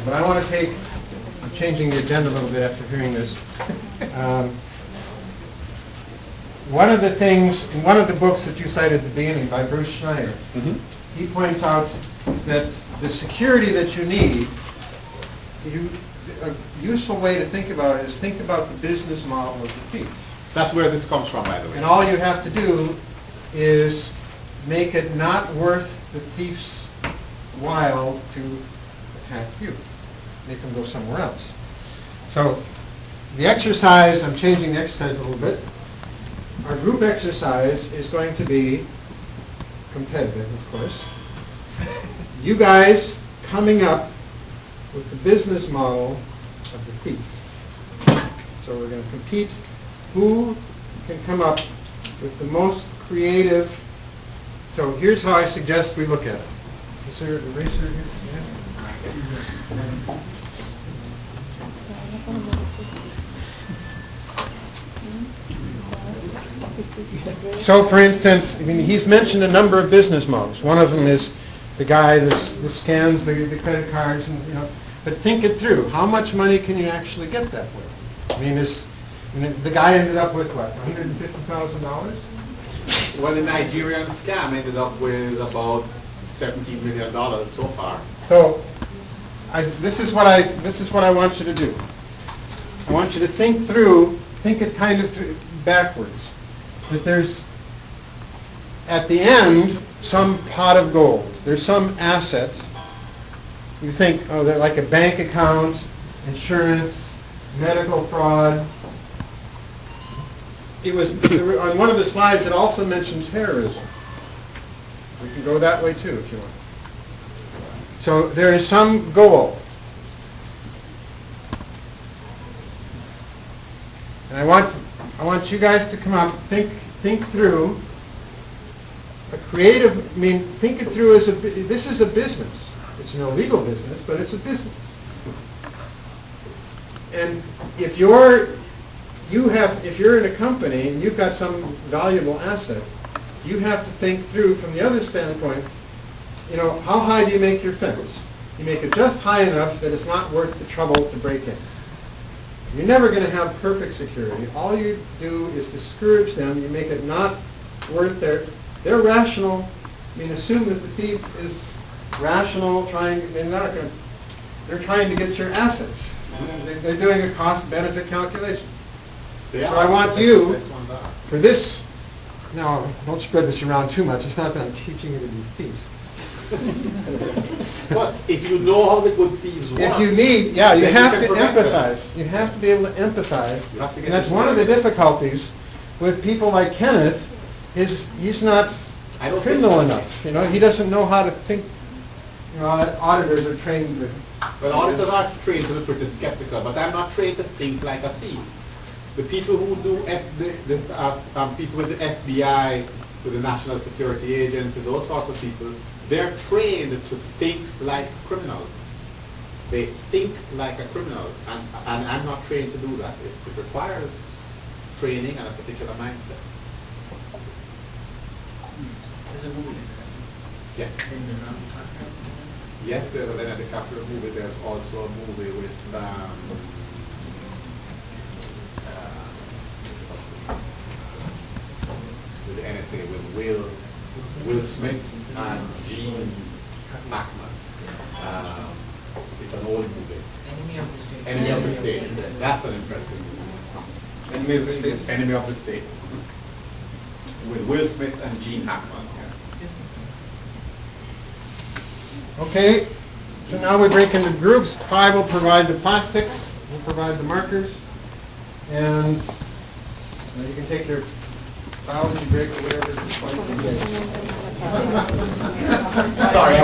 But I want to take, I'm changing the agenda a little bit after hearing this. One of the things, in one of the books that you cited at the beginning by Bruce Schneider, he points out that the security that you need, a useful way to think about it is think about the business model of the thief. That's where this comes from, by the way. And all you have to do is make it not worth the thief's while to attack you. Make them go somewhere else. So the exercise, I'm changing the exercise a little bit. Our group exercise is going to be competitive, of course. You guys coming up with the business model of the thief. So we're going to compete. Who can come up with the most creative? So here's how I suggest we look at it. Is there an eraser here? Yeah. So, for instance, I mean, he's mentioned a number of business models. One of them is the guy that scans the credit cards, and But think it through. How much money can you actually get that way? I mean, the guy ended up with what, $150,000? Well, the Nigerian scam ended up with about $17 million so far. So, this is what I want you to do. I want you to think it kind of backwards. That there's, at the end, some pot of gold. There's some asset. You think, oh, they're like a bank account, insurance, medical fraud. On one of the slides, it also mentions terrorism. We can go that way too, if you want. So there is some goal. And I want you guys to come up, think through a creative, think it through as this is a business. It's an illegal business, but it's a business. And if you're in a company and you've got some valuable asset, you have to think through from the other standpoint, how high do you make your fence? You make it just high enough that it's not worth the trouble to break in. You're never going to have perfect security. All you do is discourage them. You make it not worth they're rational. Assume that the thief is rational, they're trying to get your assets. They're doing a cost-benefit calculation. So I want you, for this, now don't spread this around too much. It's not that I'm teaching you to be thieves. But if you know how the good thieves work, if you need, you have to empathize. You have to be able to empathize. And that's one of the difficulties with people like Kenneth, is he's not criminal enough. He doesn't know how to think. Auditors are trained to. But auditors are trained to be pretty skeptical, but I'm not trained to think like a thief. The people who do, people with the FBI, with the National Security Agency, those sorts of people, they're trained to think like a criminal. They think like a criminal, and I'm not trained to do that. It requires training and a particular mindset. There's a movie. Yeah. Yes, there's a Leonardo DiCaprio movie. There's also a movie with the NSA, with Will Smith and Gene Hackman. It's an old movie. Enemy of the State. That's an interesting movie. Enemy of the State. Enemy of the State. With Will Smith and Gene Hackman. Okay, so now we break into groups. 5 will provide the plastics, we'll provide the markers, and you can take your biology break or whatever. Sorry.